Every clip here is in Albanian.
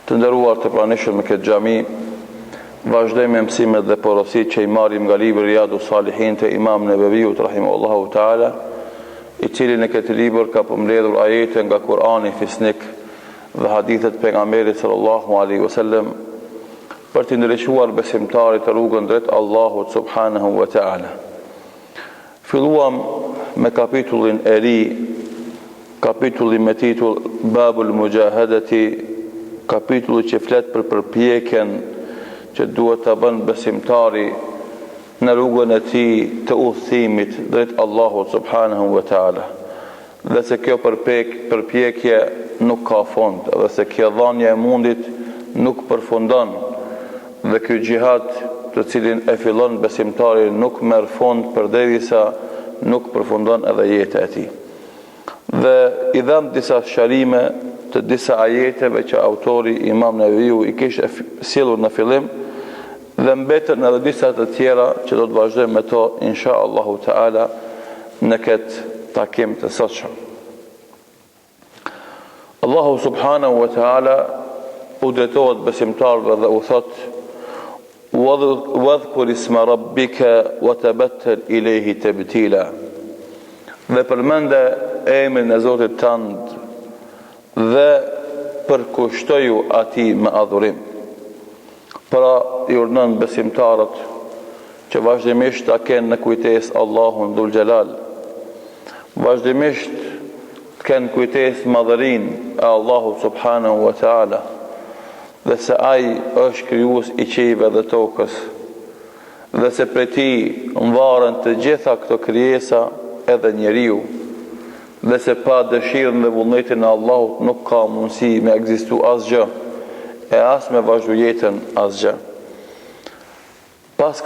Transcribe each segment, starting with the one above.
Të nderuar të pranishëm në këtë xhami, vazhdojmë me mësimet dhe porositë që i marrim nga libri Riyadus Salihin të Imam Neveviut rahimahullahu taala, i cili në këtë libër ka përmbledhur ajete nga Kurani fisnik dhe hadithet pejgamberit sallallahu alaihi wasallam për të ndriçuar besimtarit të rrugën drejt Allahut subhanahu wa taala. Filluam me kapitullin e ri, kapitulli me titull Babul Mujahadati, kapitulli që flet për përpjekjen që duhet të bën besimtari në rrugën e tij të udhëtimit drejt Allahut subhanahu wa taala. Dhe se kjo përpjekje nuk ka fund, dhe se kjo dhënie e mundit nuk përfundon, dhe ky xhihad të cilin e fillon besimtari nuk merr fund përderisa nuk përfundon edhe jeta e tij. Dhe i dhan disa sharime të disa ajeteve që autori Imam Neveviu i kishte sjellur në fillim, dhe mbetën edhe disa të tjera që do të vazhdojmë me to insha Allahu taala në këtë takim të sotshëm. Allahu subhanahu wa taala u drejtohet besimtarëve dhe u thot: "Wadhkur isma rabbika wa tabattal ilayhi tabtila." Dhe përmende emrin e Zotit tënd dhe përkushtoju atij me adhurim. Pra i urdhnon besimtarët që vazhdimisht ta kenë në kujtesë Allahun Dhul Jalal, vazhdimisht të kenë kujtesë madhërinë e Allahut subhanahu wa taala, dhe se ai është krijues i qiejve dhe tokës, dhe se prej tij mbaren të gjitha këto krijesa, edhe njeriu, dhe se pa dëshirën dhe vullnetin e Allahut nuk ka mundësi me ekzistu asgjë, e as me vazhdu jetën asgjë. Pas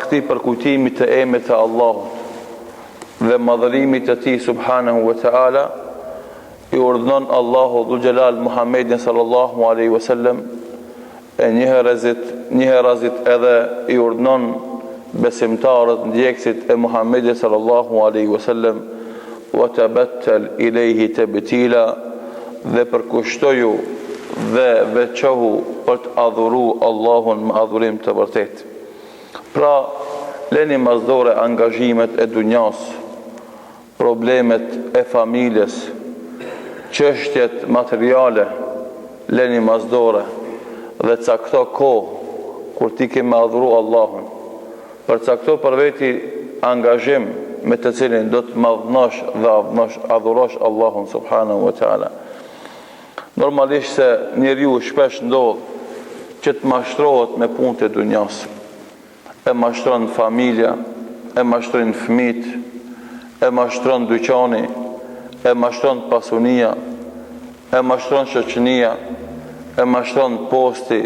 këtij përkujtimit të emrit të Allahut dhe madhërimit të tij subhanahu wa taala, i urdhnon Allahu Dhul Jalal Muhammedin sallallahu alaihi wasallam, e njëherëzit edhe i urdhnon besimtarët ndjekësit e Muhammedit sallallahu alaihi wasallam: "Wa tabattal ilayhi tabtila", dhe përkushtoju dhe veçohu për të adhuru Allahun me adhurim të vërtet. Pra, leni mazdore angazhimet e dunjas, problemet e familjes, çështjet materiale, leni mazdore dhe cakto kohë kur ti ke me adhuru Allahun. Për cakto për veti angazhim me të cilin do të madhnosh dhe adhurosh Allahun subhanahu wa taala. Normalisht se njeriu shpesh ndodh që të mashtrohet me punët e dunjas. E mashtron familja, e mashtron fëmijët, e mashtron dyqani, e mashtron pasunia, e mashtron shoqënia, e mashtron posti,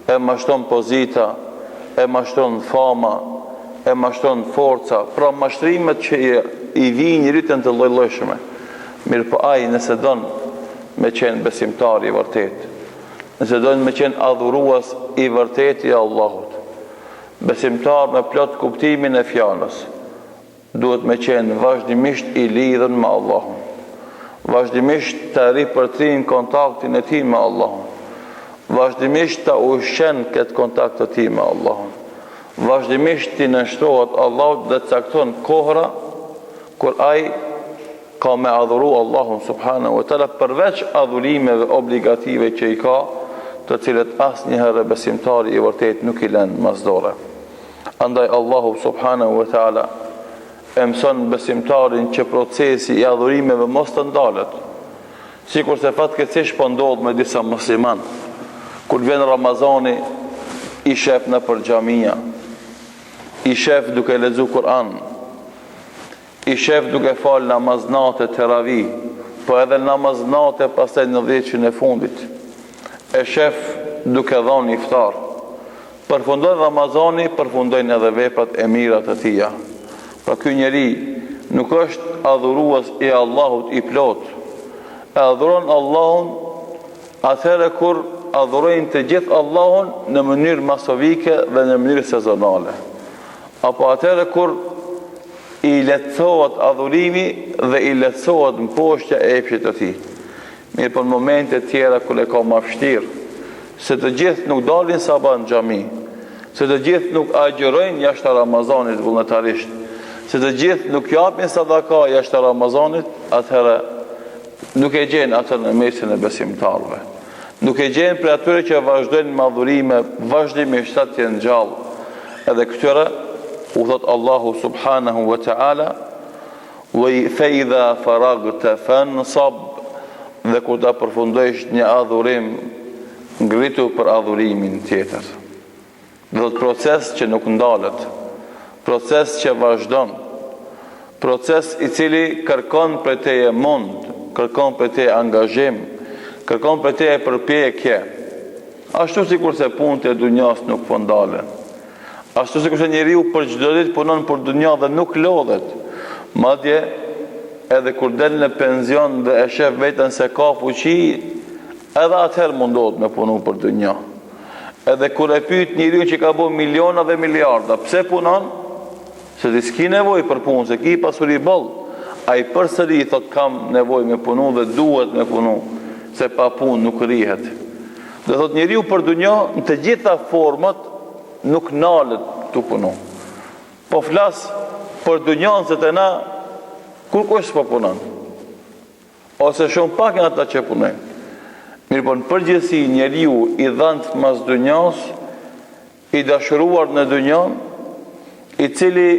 e mashtron pozita, e mashtron fama, e mashtron forca. Pra mashtrimet që i vijnë njëritën të lloj-llojshme. Mirë po ai nëse don me qenë besimtar i vërtet, nëse don me qenë adhurues i vërtet i Allahut, besimtar me plot kuptimin e fjalës, duhet me qenë vazhdimisht i lidhur me Allahun, vazhdimisht të ripërtrin kontaktin e tij me Allahun, vazhdimisht të ushqen këtë kontakt të tij me Allahun, vazhdimisht të nështrohet Allahut dhe cakton kohra kur ai ka me adhuru Allahun subhanahu wa taala, përveç adhurimeve obligative që i ka, të cilët asnjëherë besimtari i vërtet nuk i lën mazdore. Andaj Allahu subhanahu wa taala e mëson besimtarin që procesi i adhurimeve mos të ndalet, sikur se fatkeqësisht po ndodh me disa musliman, kur vjen Ramazani i shef në për xhamia, i shef duke lexuar Kur'an, i shef duke fal namaznate teravi, po edhe namaznate pastaj në 10 e fundit, e shef duke dhënë iftar. Përfundon Ramazani, përfundojnë edhe veprat e mira të tija. Pra ky njeri nuk është adhurues i Allahut i plot, e adhuron Allahun atëherë kur adhurojnë të gjithë Allahun në mënyrë masovike dhe në mënyrë sezonale, apo atëherë kur i lehtësohet adhurimi dhe i lehtësohet mposhtja e epshit të tij. Mirë për momente tjera kër e ka ma vështirë, se të gjithë nuk dalin sabah në xhami, se të gjithë nuk agjërojnë jashtë Ramazanit vullnetarisht, se të gjithë nuk japin sadaka jashtë Ramazanit, atëherë nuk e gjenë atë në mesin e besimtarëve. Nuk e gjenë për atyre që vazhdojnë madhurime, vazhdimisht atë të jenë gjallë. Edhe këtyre, u thot Allahu subhanahu wa ta'ala, fa idha faragta fansab, dhe kur ta përfundojsh një adhurim, ngritu për adhurimin tjetër. Dhe proces që nuk ndalet, proces që vazhdon, proces i cili kërkon për teje mund, kërkon për teje angazhim, kërkon për teje përpjekje. Ashtu si kurse punët e dunjas nuk po ndalen. Ashtu si kurse njeriu për çdo ditë punon për dunja dhe nuk lodhet. Madje edhe kur del në penzion dhe e shef veten se ka fuqi, edhe atëherë mundohet me punu për dunja. Edhe kur e pyet njeriu që ka bërë miliona dhe miliarda, pse punon? Se ti s'ki nevojë për punë, se ki pasuri boll. Ai përsëri thot kam nevojë me punu dhe duhet me punu, se pa punë nuk rihet. Dhe thot njeriu për dunja në të gjitha format nuk nalet të punu. Po flas për dunjan se të na kur kush s'po punon. Ose shumë pak janë ata që punojnë. Mirë po në përgjithësi njeriu i dhënë mas dunjas, i dashuruar në dunjan, i cili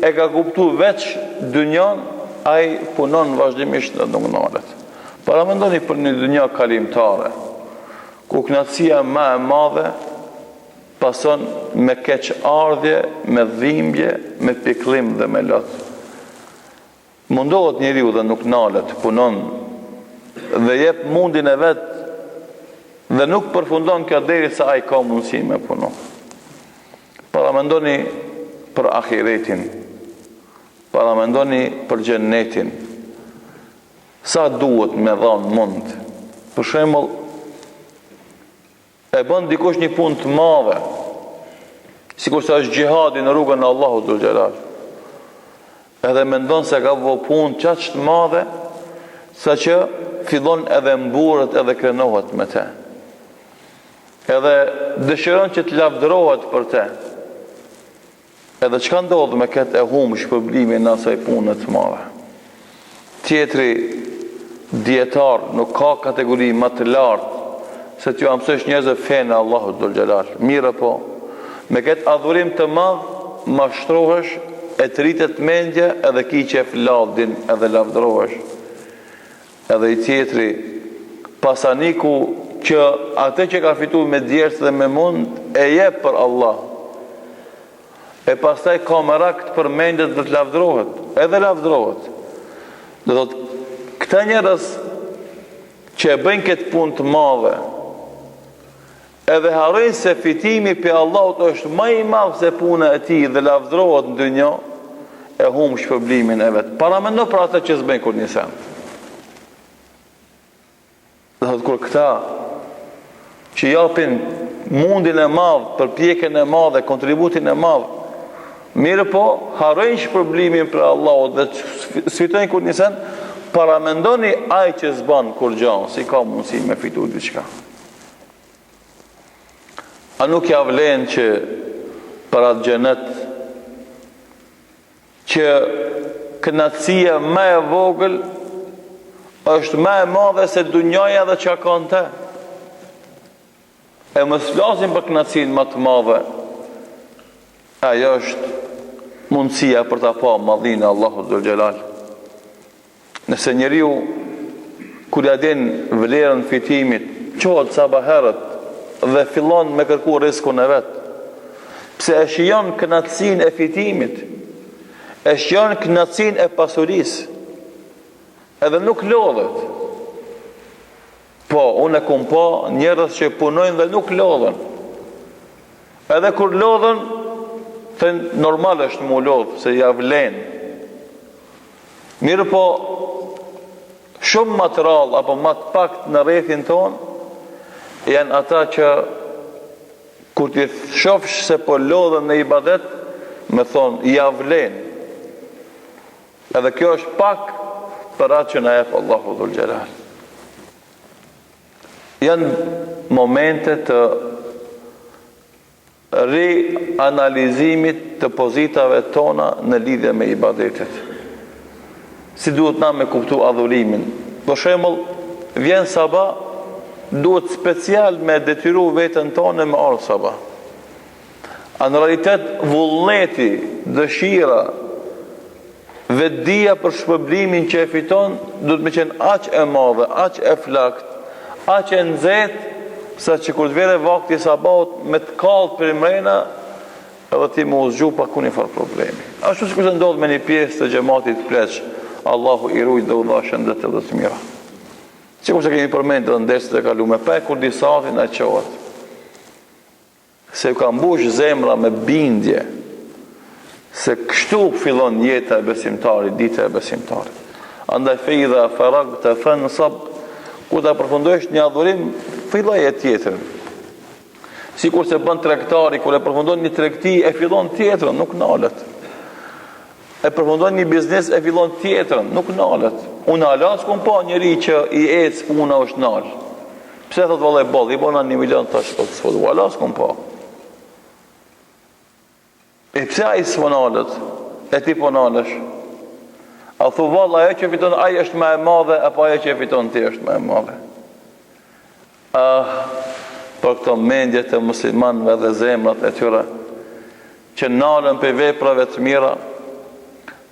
e ka kuptu veç dunjan, ai punon vazhdimisht në nuk nalet. Para mendoni për një dunja kalimtare, ku knatësia më e madhe pason me keq ardhje, me dhimbje, me piklim dhe me lot. Mundohet njeriu dhe nuk nalet, punon dhe jep mundin e vet dhe nuk përfundon kjo derisa ai ka mundësi me punu. Para mendoni për ahiretin, para mendoni për xhennetin. Sa duhet me dhanë mund? Për shembull, e bën dikush një punë të madhe, sikur se është xhihadi në rrugën e Allahut dhul xhelal. Edhe mendon se ka vë punë qaq të madhe, saqë fillon edhe mburret edhe krenohet me te. Edhe dëshiron që të lavdërohet për te. Edhe çka ndodh me këtë e humbë shpërblimin në asaj pune të madhe. Tjetri dietar nuk ka kategori më të lartë se t'ju mësosh njerëzve fenë Allahut dhul xhelal. Mirë po, me këtë adhurim të madh mashtrohesh, e të rritet mendja edhe ki qef lavdin edhe lavdrohesh. Edhe i tjetri pasaniku që atë që ka fitu me djerës dhe me mund e jep për Allah, e pastaj ka merak të përmendet dhe të lavdrohet, edhe lavdrohet. Dhe thot, këta njerëz që e bëjnë këtë punë të madhe, edhe harrojnë se fitimi për Allahut është më i madh se puna e tij dhe lavdrohet në dynjë, e humb shpërblimin e vet. Para mendo për ata që s'bëjnë kur një send. Dhe thot, kur këta që japin mundin e madh, përpjekjen e madhe, kontributin e madh, mirë po, harrojnë shpërblimin për Allahut dhe sfitojnë kur një send, para mendoni ai që s'ban kur gjan, si ka mundësi me fitu diçka. A nuk ja vlen që për atë xhenet që kënaqësia më e vogël është më e madhe se dunjaja dhe çka ka në te. E mos flasim për kënaqësinë më të madhe. Ajo është mundësia për ta pa madhinë e Allahut dhul xhelal. Nëse njeriu kur ja din vlerën fitimit, qohet sabaherët dhe fillon me kërku riskun e vet, pse e shijon kënaqësinë e fitimit, e shijon kënaqësinë e pasurisë, edhe nuk lodhet. Po, unë e kum pa njerëz që punojnë dhe nuk lodhen. Edhe kur lodhen, thënë normal është mu lodhë, se ja vlen. Mirë po, shumë më të rallë, apo më të pakt në rrethin tonë, janë ata që kur ti shofsh se po lodhen në ibadet, me thonë, ja vlen. Edhe kjo është pak për atë që na jep Allahu dhul xhelal. janë momente të rianalizimit të pozitave tona në lidhje me ibadetet. Si duhet na me kuptu adhurimin. Për shembull, vjen sabah, duhet special me detyru veten tonë me orë sabah. A në realitet vullneti, dëshira, vetdia për shpërblimin që e fiton, duhet me qenë aq e madhe, aq e flakt, aq e nxehtë, sa që kur të vere vakti sabahut me të kallët për mrena, edhe ti më uzgju pa ku një farë problemi. Ashtu si kështë ndodhë me një pjesë të gjematit pleq, Allahu i rujt dhe u dha shëndet edhe të mira. Që kështë kemi përmendë dhe ndesit e kalume, pa e kur disatin e qohet. Se ka mbush zemra me bindje, se kështu fillon jeta e besimtarit, dita e besimtarit. Andaj fejda farag të fënë sab, ku ta përfundojsh një adhurim, filloj e tjetër. Si kur se bën tregtari, kur e përfundon një tregti, e fillon tjetërën, nuk nalet. E përfundon një biznes, e fillon tjetërën, nuk nalet. Unë alas kun pa njëri që i ecë puna është nalë. Pse thot vallai boll, i bona 1 milion tash po të sfodu, alas kun pa. E pse ai s'fonalet, e ti po nalesh? A thu valla ajo që fiton ai është më e madhe apo ajo që e fiton ti është më e madhe? Për këto mendje të muslimanëve dhe zemrat e tyre që nalen për veprave të mira,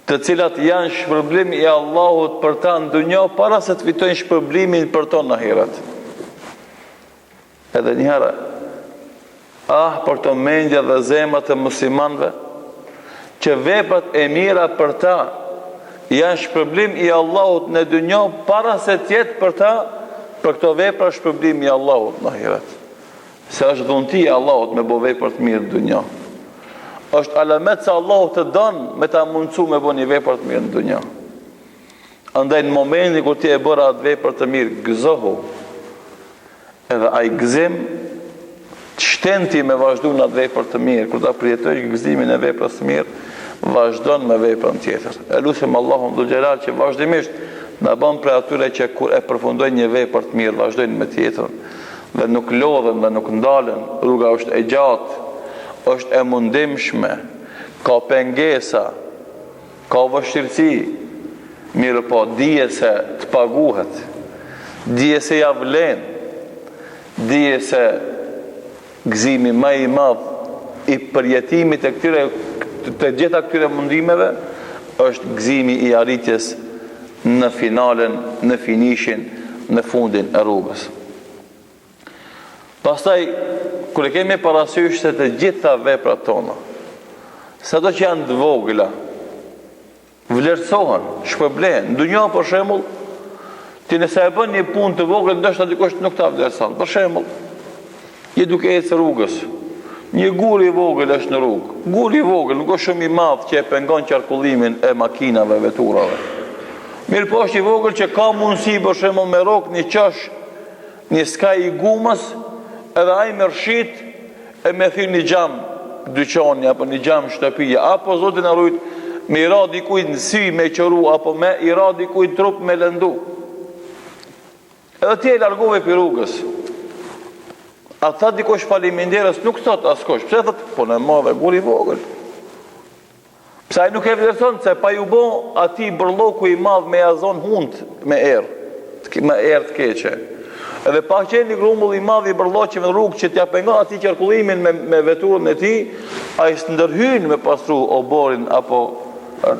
të cilat janë shpërblim i Allahut për ta në dunjë para se të fitojnë shpërblimin për to në ahiret. Edhe një herë, për këto mendje dhe zemrat e muslimanëve që veprat e mira për ta janë shpërblim i Allahut në dunjë para se të jetë për ta për këto vepra shpërblim i Allahut në ahiret. Se është dhunti i Allahut me bo vepra të mirë në dunjë. Është alamet se Allahut të don me ta mundsu me bo një vepra të mirë në dunjë. Andaj në momentin kur ti e bëra atë vepra të mirë, gëzohu. Edhe ai gëzim të shtenti me vazhdu në atë vepra të mirë, kur ta përjetojsh gëzimin e veprës të mirë, vazhdon me veprën tjetër. E lutem Allahun dhul xhelal që vazhdimisht na bën për atyre që kur e përfundojnë një vepër të mirë, vazhdojnë me tjetrën dhe nuk lodhen dhe nuk ndalen. Rruga është e gjatë, është e mundimshme, ka pengesa, ka vështirësi, mirë po dije se të paguhet, dije se ja vlen, dije se gëzimi më i madh i përjetimit e këtyre të gjitha këtyre mundimeve është gëzimi i arritjes në finalen, në finishin, në fundin e rrugës. Pastaj, kur e kemi parasysh se të gjitha veprat tona, sado që janë të vogla, vlerësohen, shpërblehen. Në dunjë për shembull, ti nëse e bën një punë të vogël, ndoshta dikush nuk ta vlerëson. Për shembull, je duke ecë rrugës, një gur i vogël është në rrugë. Gur i vogël, nuk është shumë i madh që e pengon qarkullimin e makinave, veturave. Mirë po është i vogël që ka mundësi për shembull me rrok një qosh, një skaj i gumës, edhe ai me rshit e me thirr një xham dyqani apo një xham shtëpie, apo zotin e rujt me i ra dikujt në sy me qoru, apo me i ra dikujt trup me lëndu. Edhe ti e largove për rrugës. A tha dikush faleminderes, nuk thot askush. Pse thot, po në madhe gur i vogël. Pse ai nuk e vlerëson se pa ju bë atij bërlloku i madh me azon hund me me erë të keqe. Edhe pa qenë një grumbull i madh i bërlloqeve në rrugë që t'ja pengon atij qarkullimin me veturën e tij, ai s'ndërhyn me pastru oborin apo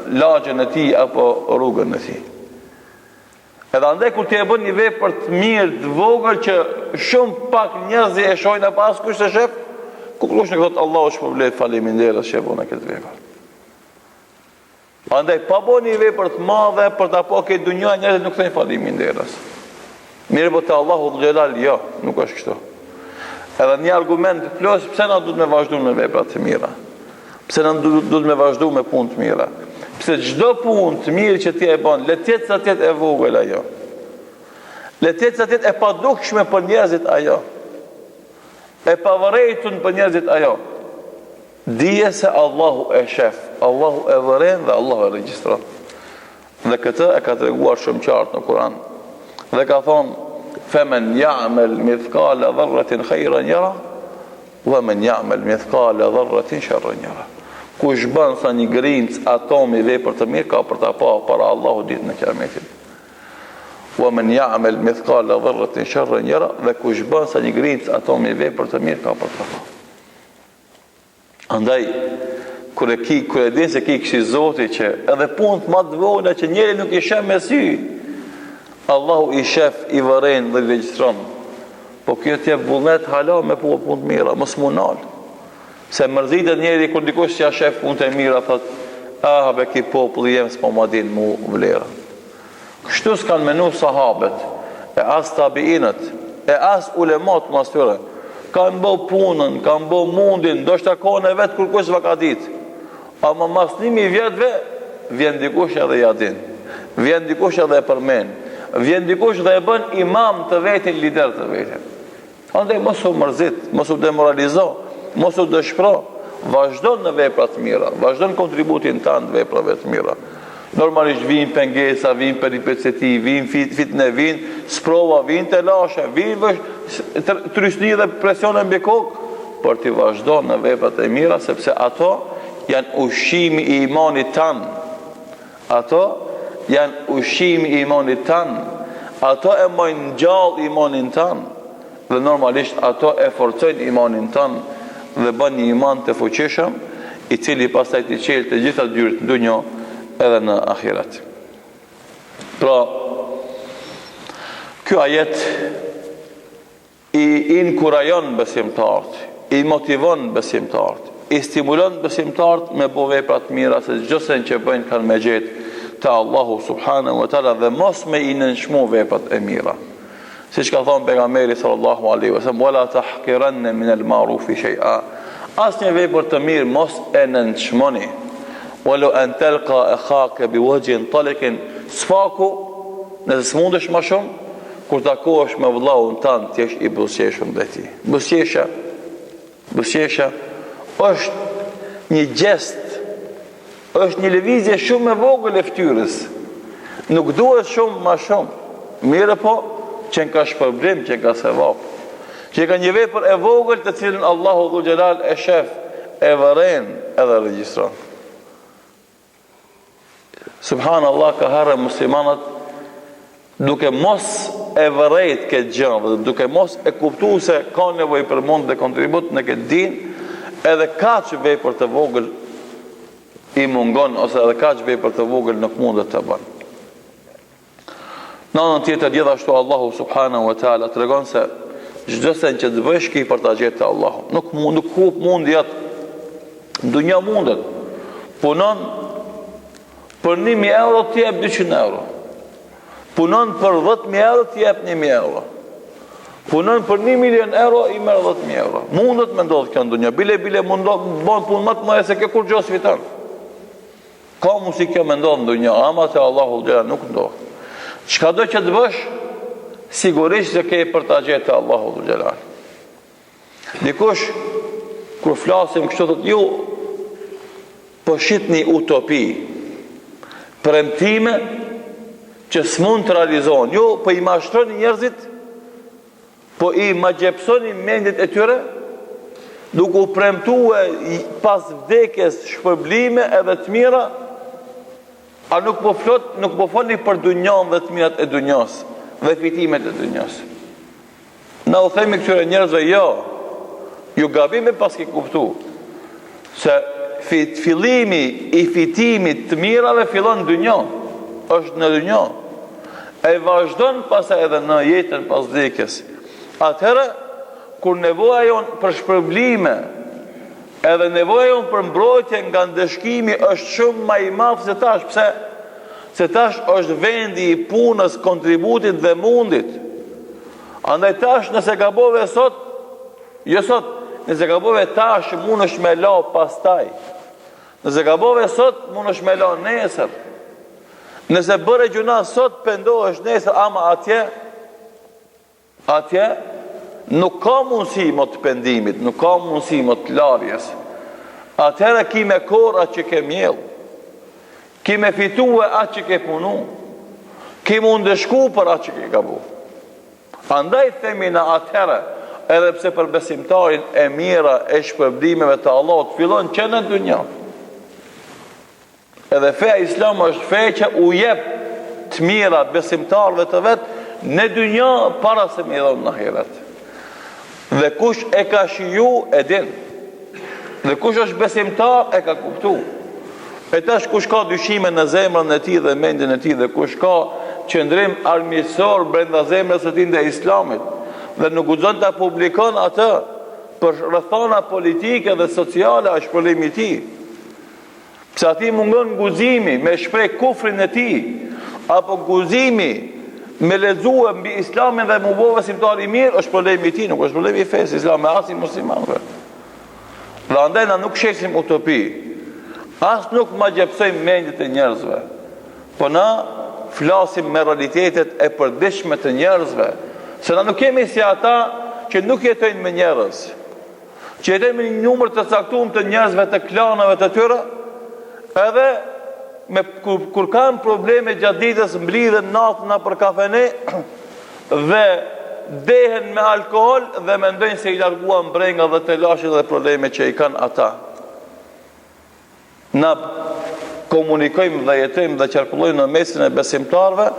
lagjën e tij apo rrugën e tij. Edhe andaj kur ti e bën një vepër të mirë, të vogël që shumë pak njerëz e shohin apo askush e shef, kush nuk thot Allahu shpërblet faleminderes që e bën këtë vepër. Andaj pa bën një vepër të madhe për ta pa këtë dunjë, njerëzit nuk thënë faleminderes. Mirë po te Allahu xhelal jo, nuk është kështu. Edhe një argument plus pse na duhet me vazhdu me vepra të mira. Pse na duhet me vazhdu me punë të mira. Pse çdo punë të mirë që ti e bën, le të jetë sa të jetë e vogël ajo. Le të jetë sa të jetë e padukshme për njerëzit ajo. E pavarëtur për njerëzit ajo. Dije se Allahu e shef, Allahu e vëren dhe Allahu e regjistron. Dhe këtë e ka treguar shumë qartë në Kur'an. Dhe ka thonë Femen ya'mal mithqala dharratin khayran yara, wa men ya'mal mithqala dharratin sharran yara. Kush bën sa një grimc atomi vepër të mirë, ka për ta pa para Allahu ditën e Kiametit. Wa men ya'mal mithqala dharratin sharran yara, dhe kush bën sa një grimc atomi vepër të mirë, ka për ta pa. Andaj kur e din se ki kështu Zoti që edhe punët më të vogla që njeri nuk i sheh me sy, Allahu i shef, i vëren dhe i regjistron. Po kjo t'je vullnet hala me punë të mira, mos munal. Se mërzitet njeri kur dikush që ja shef punë të mira, thot, be ki populli jem s'po ma din mu vlera. Kështu s'kan menu sahabet, e as tabiinët, e as ulemat mas tyre. Kanë bë punën, kanë bë mundin, do shta kone vetë kur kush va ka ditë. Ama mas 1000 vjetëve, vjen dikush edhe ja din. Vjen dikush edhe e përmen. Vjen dikush dhe e bën imam të vetin, lider të vetin. Andaj mos u mërzit, mos u demoralizo, mos u dëshpëro, vazhdo në vepra të mira, vazhdo në kontributin tanë të veprave të mira. Normalisht vin pengesa, vin peripeceti, vin fitne, vin sprova, vin telashe, vin trysni dhe presione mbi kokë, por ti vazhdo në veprat e mira, sepse ato janë ushqimi i imanit tanë. Ato janë ushqimi i imanit tanë. Ato e mojnë gjallë imanin tanë. Dhe normalisht ato e forcojnë imanin tanë dhe bën një iman të fuqishëm, i cili pastaj të çelë të gjitha dyert në dunjë edhe në ahiret. Pra, ky ajet i inkurajon besimtarët, i motivon besimtarët, i stimulon besimtarët me bo vepra të mira, se çdo sen që bëjnë kanë me gjetë te Allahu subhanahu wa taala dhe mos me i nënshmu veprat e mira. Siç ka thënë pejgamberi sallallahu alaihi wasallam, wala tahqiranna min al-ma'ruf shay'a. Asnjë vepër të mirë mos e nënshmoni. Walau an talqa akhaka biwajhin taliqin, sfaku, nëse s'mundesh më shumë, kur takohesh me vëllaun tënd, ti jesh i buzëqeshëm ndaj tij. Buzëqeshja është një gest, është një lëvizje shumë e vogël e fytyrës. Nuk duhet shumë më shumë. Mirë po, që ka shpërblim, që ka sevap. Që ka një vepër e vogël të cilën Allahu Dhul Jalal e shef, e vëren edhe regjistron. Subhanallah, ka harë muslimanat duke mos e vërejt këtë gjë, duke mos e kuptu se ka nevojë për mund dhe kontribut në këtë din, edhe kaq vepër të vogël i mungon, ose edhe kaq vepër të vogël nuk mundet të bën. Në anën tjetër gjithashtu Allahu subhanahu wa taala tregon se çdo sen që të bësh ki për ta gjetë Allahu. Nuk hup mundjet. Dunja mundet. Punon për 1.000 euro të jep 200 euro. Punon për 10.000 euro të jep 1.000 euro. Punon për 1 milion euro i merr 10.000 euro. Mundet me ndodh kjo në dunja. Bile mundon bën punë më të mëdha se kjo kur gjos fiton. Ka mundsi kjo me ndodh në dunja, ama te Allahu xhela nuk ndodh. Çka do që të bësh, sigurisht se ke për ta gjetë Allahu Dhul Jalal. Dikush, kur flasim kështu thot, ju po shitni utopi, premtime që s'mund të realizohen. Ju po i mashtroni njerëzit, po i magjepsoni mendjet e tyre, duke u premtuar pas vdekjes shpërblime edhe të mira. A nuk po folni për dunjon dhe të mirat e dunjos dhe fitimet e dunjos. Na u themi këtyre njerëzve, jo, ju gabim e pas ke kuptu se fillimi i fitimit të mirave fillon në dunjon, është në dunjon, e vazhdon pasaj edhe në jetën pas vdekjes. Atëherë, kur nevoja jon për shpërblime edhe nevoja jon për mbrojtje nga ndëshkimi është shumë më i madh se tash. Pse? Se tash është vendi i punës, kontributit dhe mundit. Andaj tash nëse gabove sot, jo sot, nëse gabove tash mund është me la pastaj. Nëse gabove sot mund është me la nesër. Nëse bëre gjuna sot pendohesh nesër, ama atje nuk ka mundësi më të pendimit, nuk ka mundësi më të larjes. Atëherë ki me korë atë që ke mjell, ki me fitu e atë që ke punu, ki mund dëshku për atë që ke gabu. Andaj themi në atëherë, edhe pse për besimtarin e mira e shpërblimeve të Allahut fillon që në dunja. Edhe feja Islam është feja që u jep të mira besimtarëve të vetë në dunja para se me dhon në ahiret. Dhe kush e ka shiju e din. Dhe kush është besimtar e ka kuptu. E tash kush ka dyshime në zemrën e tij dhe mendjen e tij dhe kush ka qëndrim armiqësor brenda zemrës së tij ndaj Islamit dhe nuk guxon ta publikon atë për rrethana politike dhe sociale është problemi i tij. Pse ati mungon guzimi me shpreh kufrin e tij apo guzimi me lexuar mbi Islamin dhe mu bëu besimtar i mirë është problemi i tij, nuk është problemi i fesë Islam me asim muslimanëve. Dhe andaj na nuk shesim utopi. As nuk ma gjepsojmë mendjet e njerëzve, po na flasim me realitetet e përditshme të njerëzve, se na nuk kemi si ata që nuk jetojnë me njerëz, që jetojnë me një numër të caktuar të njerëzve të klanave të tyre, edhe kur kanë probleme gjatë ditës mblidhen natën për kafene dhe dehen me alkohol dhe mendojnë se i larguan brenga dhe telashin dhe probleme që i kanë ata. Na komunikojmë dhe jetojmë dhe qarkullojmë në mesin e besimtarve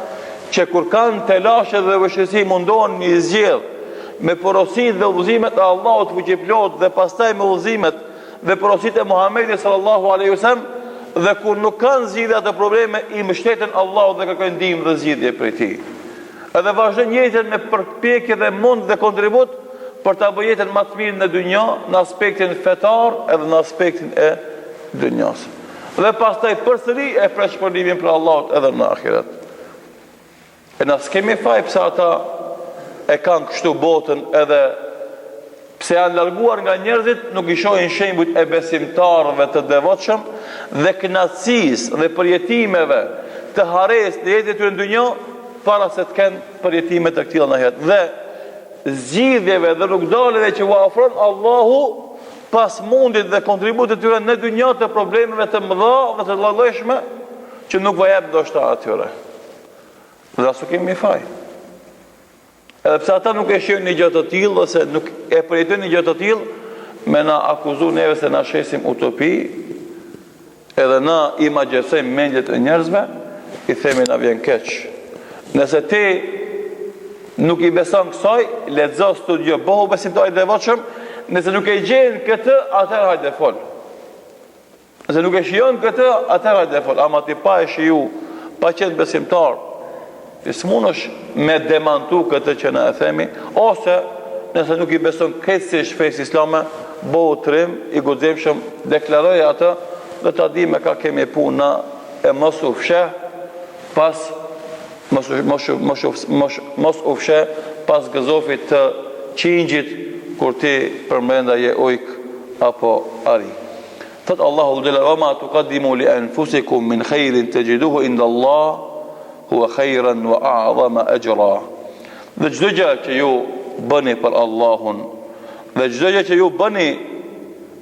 që kur kanë telashe dhe vështirësi mundohen një zgjedh me porosit dhe udhëzimet e Allahut fuqiplot dhe pastaj me udhëzimet dhe porosit e Muhamedit sallallahu alaihi wasallam dhe kur nuk kanë zgjidhje ato probleme i mbështeten Allahut dhe kërkojnë ndihmë dhe zgjidhje prej tij. Edhe vazhdojnë jetën me përpjekje dhe mund dhe kontribut për ta bërë jetën më të mirë në dynjë, në aspektin fetar edhe në aspektin e dynjas. Dhe pastaj përsëri e presh shpërblimin për Allahut edhe në ahiret. E na s'kemi faj pse ata e kanë kështu botën edhe pse janë larguar nga njerëzit, nuk i shohin shembujt e besimtarëve të devotshëm dhe kënaqësisë dhe përjetimeve të harres në jetën e tyre në dynjë para se të kenë përjetime të këtilla në ahiret. Dhe zgjidhjeve dhe rrugdalëve që u ofron Allahu pas mundit dhe kontributit të tyre në dynjë të problemeve të mëdha dhe të llojshme që nuk va jep ndoshta atyre. Dhe asu kemi faj. Edhe pse ata nuk e shihojnë një gjë të tillë ose nuk e përjetojnë një gjë të tillë, me na akuzu neve se na shesim utopi, edhe na imagjinojmë mendjet e njerëzve, i themi na vjen keq. Nëse ti nuk i beson kësaj, lexo, studio, bëhu besimtar i devotshëm. Nëse nuk e gjen këtë, atëherë hajde fol. Nëse nuk e shijon këtë, atëherë hajde fol. Ama ti pa e shiju, pa qenë besimtar, ti s'munësh me demantu këtë që na e themi, ose nëse nuk i beson kësaj fesë islame, bëu trim i guximshëm, deklaroj atë dhe ta di me ka kemi punë e mos u fsheh pas mos u fsheh pas gëzofit të qingjit kur ti përmenda je ujk apo ari. Thot Allahu Jalla wa ma tuqaddimu li anfusikum min khairin tajiduhu inda Allah huwa khairan wa a'zama ajra. Dhe çdo gjë që ju bëni për Allahun dhe çdo gjë që ju bëni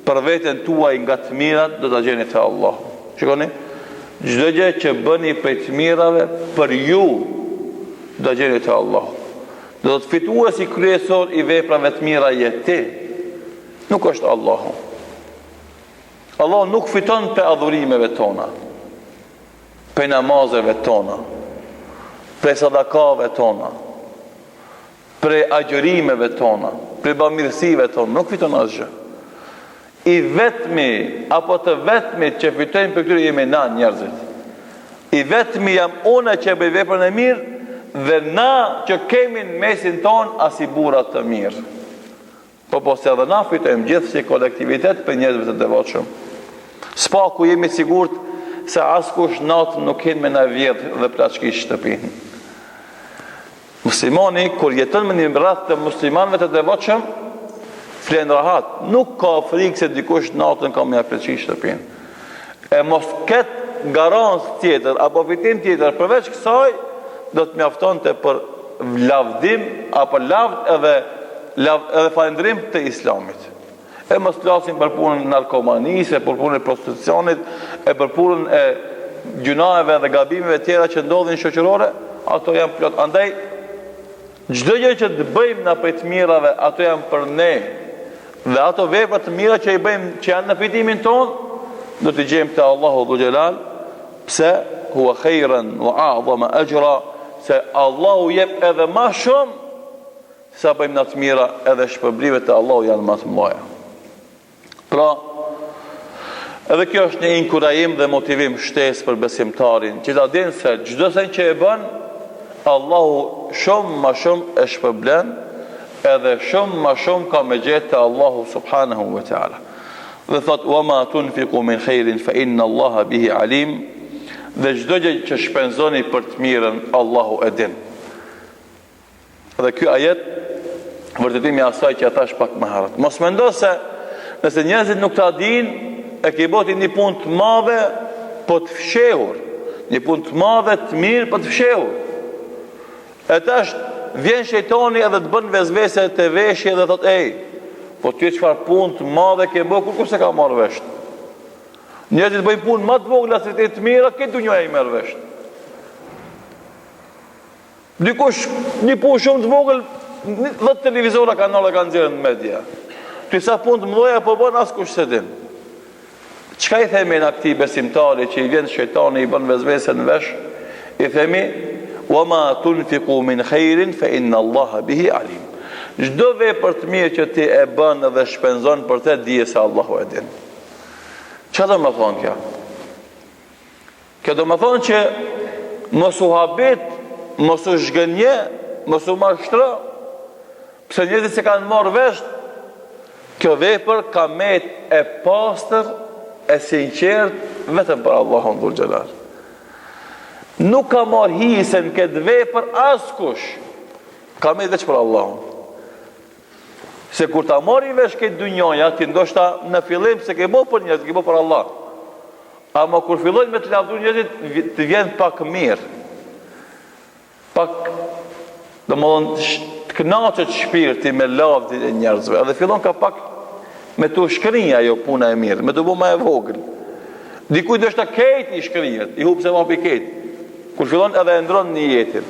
për veten tuaj nga të mirat do ta gjeni te Allahu. Shikoni, çdo gjë që bëni për të mirave për ju do ta gjeni te Allahu. Do të fituesi kryesor i veprave të mira je ti, nuk është Allahu. Allah nuk fiton për adhurimeve tona, për namazeve tona, për sadakave tona, për agjërimeve tona, për bamirësive tona, nuk fiton asgjë. I vetmi, apo të vetmi që fitojnë për këtyre jemi na njerëzit. I vetmi jam une që bëj veprën e mirë, dhe na që kemi në mesin ton as i burat të mirë. Po se edhe na fitojmë gjithë si kolektivitet për njerëzve të devotshëm. S'paku jemi sigurt se askush natën nuk hin me na vjedh dhe plaçkish shtëpinë. Muslimani kur jeton me një rreth të muslimanëve të devotshëm, flen rahat, nuk ka frikë se dikush natën ka me plaçkish shtëpinë. E mos ketë garancë tjetër apo fitim tjetër përveç kësaj, do të mjaftonte për lavdim apo lavd edhe falendrim të islamit. E mos flasim për punën e narkomanisë, për punën e prostitucionit, për punën e gjunave dhe gabimeve tjera që ndodhin shoqërore, ato janë plot. Andaj Çdo gjë që të bëjmë na prej të mirave, ato janë për ne. Dhe ato vepra të mira që i bëjmë, që janë në fitimin ton, do të gjejmë te Allahu Dhul Jalal, pse huwa khairan wa a'zama ajra, se Allahu jep edhe më shumë sa bëjmë na të mira, edhe shpërblimet e Allahu janë më të mëdha. Pra, edhe kjo është një inkurajim dhe motivim shtesë për besimtarin, që ta dinë se çdo sen që e bën, Allahu shumë më shumë e shpërblen, edhe shumë më shumë ka me gjetë te Allahu subhanahu wa ta'ala. Dhe thot, wa ma tunfiqu min khairin fa inna Allaha bihi alim, dhe çdo gjë që shpenzoni për të mirën, Allahu e din. Dhe ky ajet vërtetimi asaj që thash pak më herët. Mos mendo se nëse njerëzit nuk ta dinë, e ke bëti një punë të madhe po të fshehur, një punë të madhe të mirë po të fshehur. E tash vjen shejtani edhe të bën vezvese të veshje dhe thot, ej, po ti çfarë punë të madhe ke bërë, kur se ka marrë vesh. Njerëzit bëjnë punë më të vogla se të mira, këtë dunja i merr vesh. Dikush një punë shumë të vogël, 10 televizora kanale kanë nxjerrë në media. Ti sa punë të mëdha po bën askush se din. Çka i themi në këtij besimtari që i vjen shejtani i bën vezvese në vesh? I themi wa ma tunfiqu min khairin fa inna Allaha bihi alim. Çdo vepër të mirë që ti e bën dhe shpenzon për të, dije se Allahu e din. Çfarë do të thonë kjo? Kjo do të thonë që mos u habit, mos u zhgënje, mos u mashtro. Pse njerëzit se kanë marrë vesh, kjo vepër ka met e pastër, e sinqert vetëm për Allahun Dhul Jalal. Nuk ka marrë hisën këtë vepër askush, ka met veç për Allahun. Se kur ta marrë vesh këtë dunjoja, ti ndoshta në fillim se ke bo për njerëzit, ke bo për Allah. Ama kur fillojnë me të lavdru njerëzit, të vjen pak mirë. Pak, domethënë, të kënaqet shpirti me lavdin e njerëzve, edhe fillon ka pak me të shkrinja ajo puna e mirë, me të bu ma e vogël. Dikuj do shta kejt i shkrinjet, i hupë se ma për kejt, kur fillon edhe e ndron një jetin.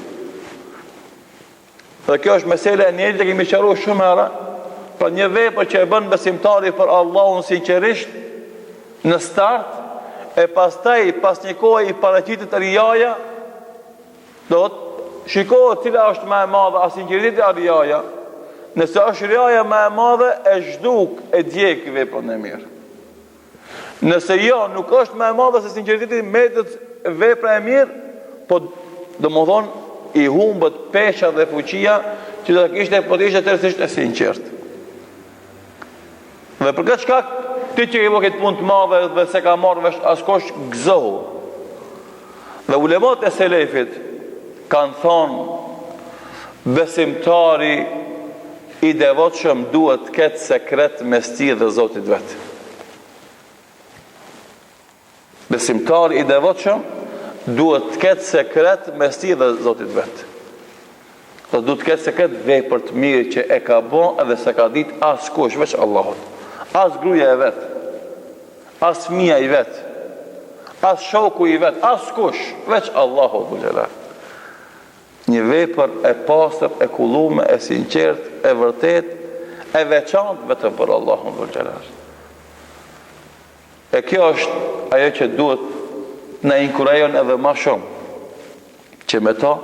Dhe kjo është mesele e njerit e kemi qaru shumë hera, pra një vepër që e bën besimtari për Allahun sinqerisht, në start, e pastaj pas një kohë i paraqitet riaja, do të shikohet cila është më e madhe, a sinqeriteti a riaja. Nëse është riaja më e madhe, e zhduk, e djeg veprën e mirë. Nëse jo, nuk është më e madhe se sinqeriteti, metet vepra e mirë, po domethënë i humbët pesha dhe fuqia që do të kishte po të ishte tërësisht e sinqert. Dhe për këtë shkak, ti që ke bërë këtë punë të madhe dhe se ka marrë vesh askush, gëzohu. Dhe ulemat e selefit kanë thonë, besimtari i devotshëm duhet të ketë sekret mes tij dhe Zotit vet. Besimtari i devotshëm duhet të ketë sekret mes tij dhe Zotit vet. Do duhet të ketë sekret vepër të mirë që e ka bën edhe se ka ditë askush veç Allahut. As gruaja e vet, as fëmia i vet, as shoku i vet, askush veç Allahu Dhul Jalal. Një vepër e pastër, e kullume, e sinqert, e vërtet, e veçantë vetëm për Allahun Dhul Jalal. E kjo është ajo që duhet na inkurajon edhe më shumë, që me ta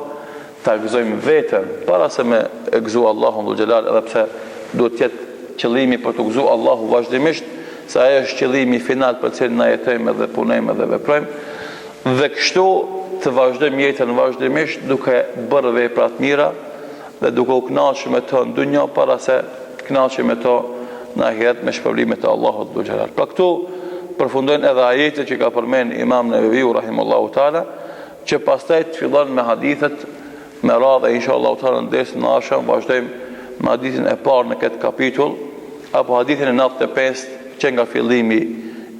ta gëzojmë veten para se me e gëzu Allahun Dhul Jalal, edhe pse duhet të jetë qëllimi për të gëzu Allahu vazhdimisht, se ajo është qëllimi final për cilin na jetojmë dhe punojmë dhe veprojmë, dhe kështu të vazhdojmë jetën vazhdimisht duke bërë vepra të mira dhe duke u kënaqur me to në dunjë para se të kënaqemi me to në ahiret me shpërblimet e Allahut Dhul Jalal. Pra këtu përfundojnë edhe ajetet që ka përmend Imam Neveviu rahimahullahu taala, që pastaj të fillon me hadithet me radhë inshallah taala në dersën e ardhshëm vazhdojmë me hadithin e parë në këtë kapitull apo hadithin e 95 që nga fillimi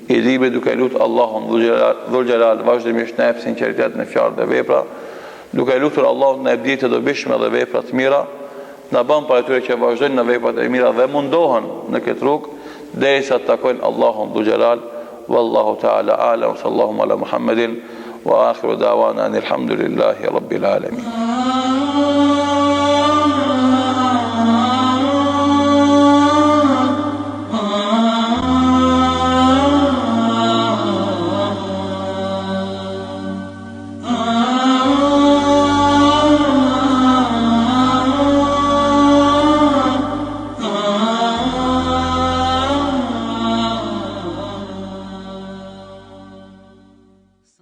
i librit duke lutur Allahun Dhul Jalal vazhdimisht në sinqeritet në fjalë dhe vepra, duke lutur Allahun në ditë të dobishme dhe vepra të mira, na bën para tyre që vazhdojnë në veprat e mira dhe mundohen në këtë rrugë derisa të takojnë Allahun Dhul Jalal. Wallahu ta'ala a'lam, sallallahu ala Muhammedin wa akhiru da'wana alhamdulillahi rabbil alamin.